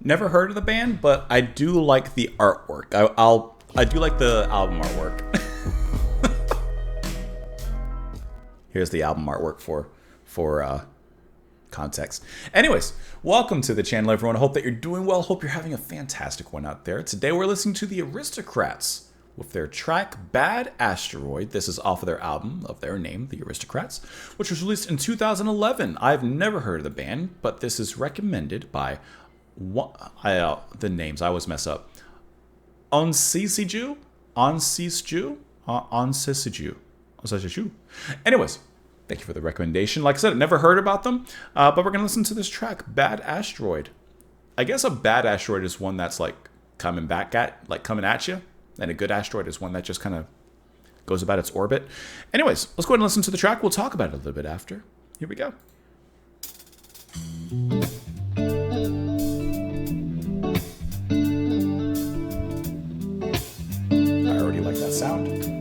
Never heard of the band, but I do like the artwork. I do like the album artwork. Here's the album artwork for context. Anyways, welcome to the channel, everyone. I hope that you're doing well. Hope you're having a fantastic one out there. Today we're listening to the Aristocrats with their track Bad Asteroid. This is off of their album of their name, the Aristocrats, which was released in 2011. I've never heard of the band, but this is recommended by the names I always mess up. Onsisiju. Anyways, thank you for the recommendation. Like I said, I never heard about them, but we're gonna listen to this track, Bad Asteroid. I guess a bad asteroid is one that's like coming at you, and a good asteroid is one that just kind of goes about its orbit. Anyways, let's go ahead and listen to the track. We'll talk about it a little bit after. Here we go. I already like that sound.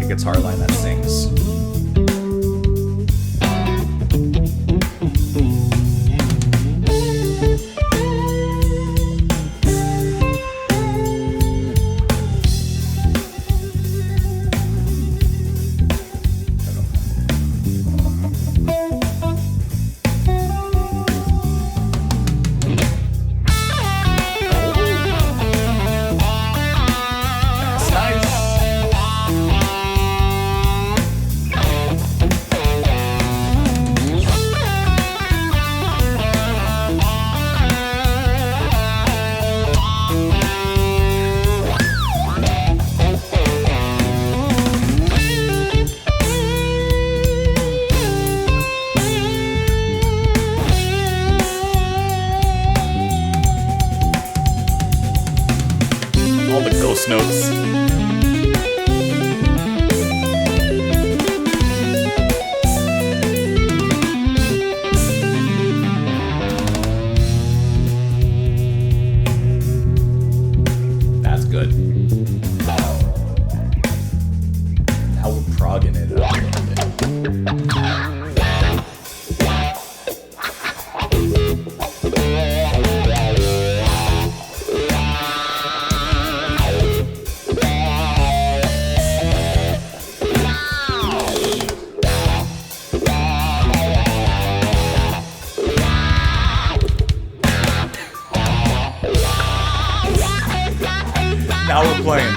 Guitar line that sings. All the ghost notes. That's good. Now we're progging it up a little bit. Now we're playing.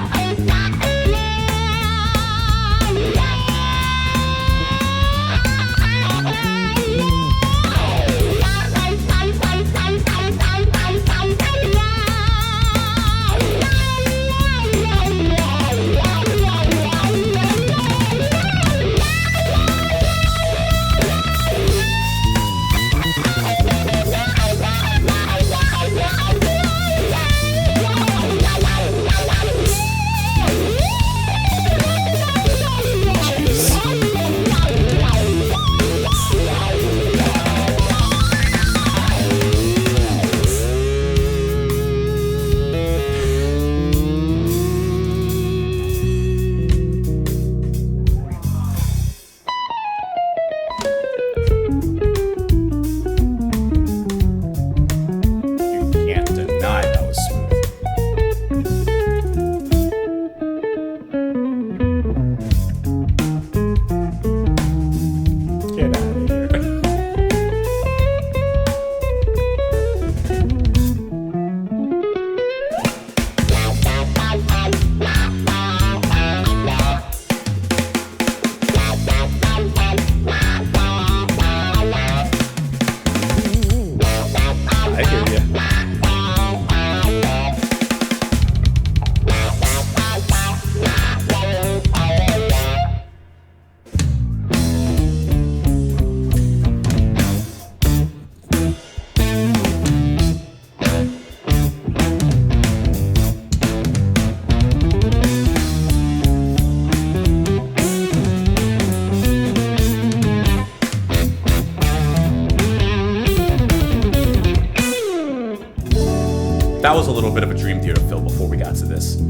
bit of a Dream Theater feel before we got to this.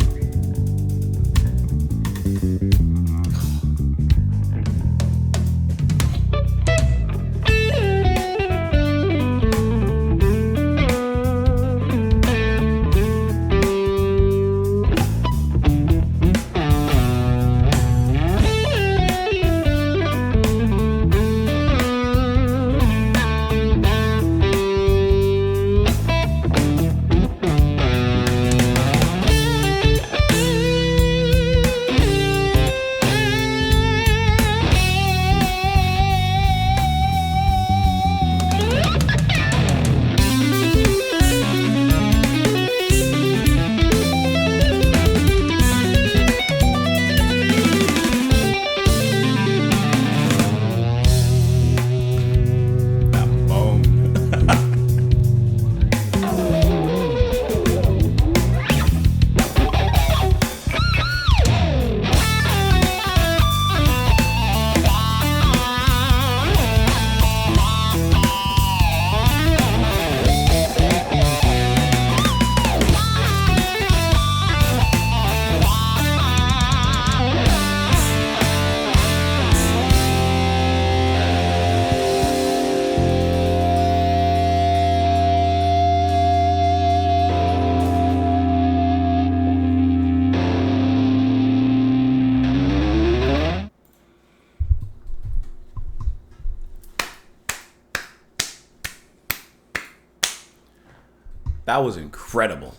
That was incredible.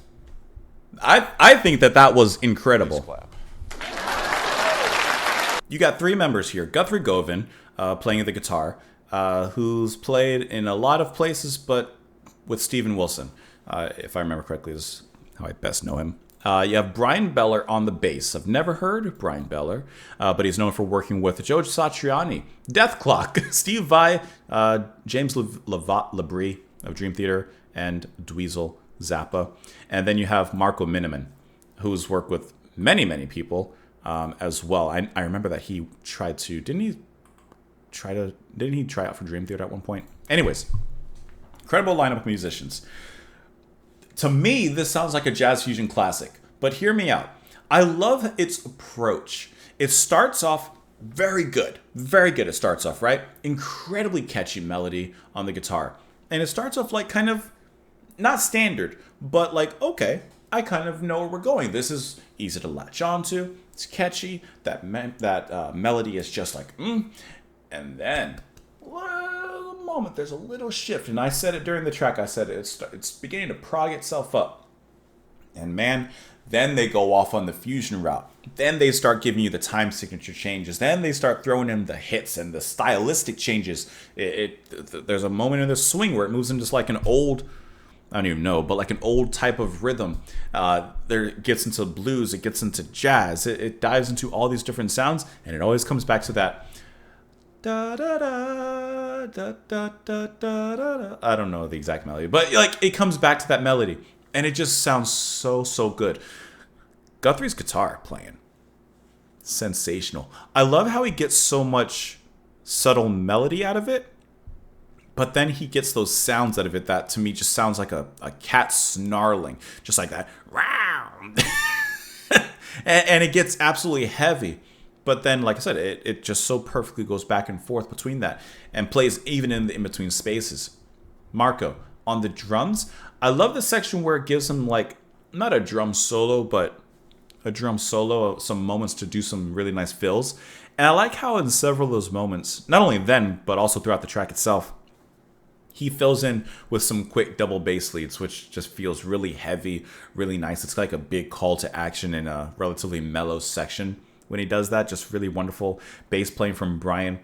I think that was incredible. You got three members here. Guthrie Govan playing the guitar, who's played in a lot of places, but with Steven Wilson, if I remember correctly, is how I best know him. You have Brian Beller on the bass. I've never heard of Brian Beller, but he's known for working with Joe Satriani, Death Clock, Steve Vai, James Labrie of Dream Theater, and Dweezil Zappa. And then you have Marco Miniman, who's worked with many people as well. I remember that he tried to, didn't he try out for Dream Theater at one point? Anyways, incredible lineup of musicians. To me, this sounds like a jazz fusion classic, but hear me out. I love its approach. It starts off very good. Very good it starts off, right? Incredibly catchy melody on the guitar. And it starts off like kind of, not standard, but like, okay, I kind of know where we're going. This is easy to latch onto. It's catchy. That melody is just like, And then, well, moment, there's a little shift. And I said it during the track. I said it's beginning to prog itself up. And man, then they go off on the fusion route. Then they start giving you the time signature changes. Then they start throwing in the hits and the stylistic changes. There's a moment in the swing where it moves into just like an old, I don't even know, but like an old type of rhythm. It gets into blues, it gets into jazz, it dives into all these different sounds, and it always comes back to that da da da da da da da da. I don't know the exact melody, but like it comes back to that melody, and it just sounds so good. Guthrie's guitar playing, sensational. I love how he gets so much subtle melody out of it. But then he gets those sounds out of it that to me just sounds like a cat snarling. Just like that. and it gets absolutely heavy. But then, like I said, it just so perfectly goes back and forth between that. And plays even in the in-between spaces. Marco, on the drums, I love the section where it gives him like, not a drum solo, but a drum solo, some moments to do some really nice fills. And I like how in several of those moments, not only then, but also throughout the track itself, he fills in with some quick double bass leads, which just feels really heavy, really nice. It's like a big call to action in a relatively mellow section when he does that. Just really wonderful bass playing from Brian.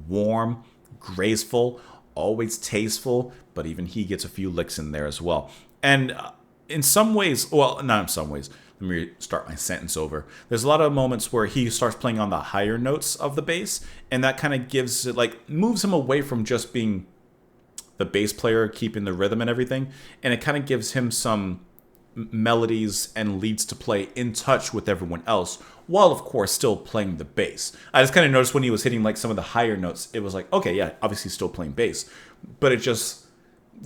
Warm, graceful, always tasteful, but even he gets a few licks in there as well. And in some ways, well, not in some ways, let me start my sentence over. There's a lot of moments where he starts playing on the higher notes of the bass, and that kind of gives it, like, moves him away from just being the bass player keeping the rhythm and everything, and it kind of gives him some melodies and leads to play in touch with everyone else, while of course still playing the bass. I just kind of noticed when he was hitting like some of the higher notes, it was like, okay, yeah, obviously still playing bass, but it just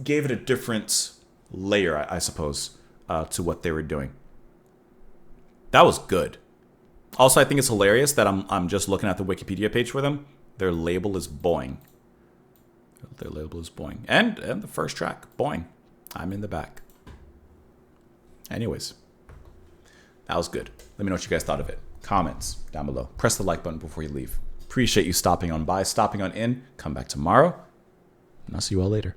gave it a different layer, I suppose, to what they were doing. That was good. Also, I think it's hilarious that I'm just looking at the Wikipedia page for them. Their label is Boing. Their label is Boing. And the first track, Boing. I'm in the back. Anyways, that was good. Let me know what you guys thought of it. Comments down below. Press the like button before you leave. Appreciate you stopping on by, stopping on in. Come back tomorrow, and I'll see you all later.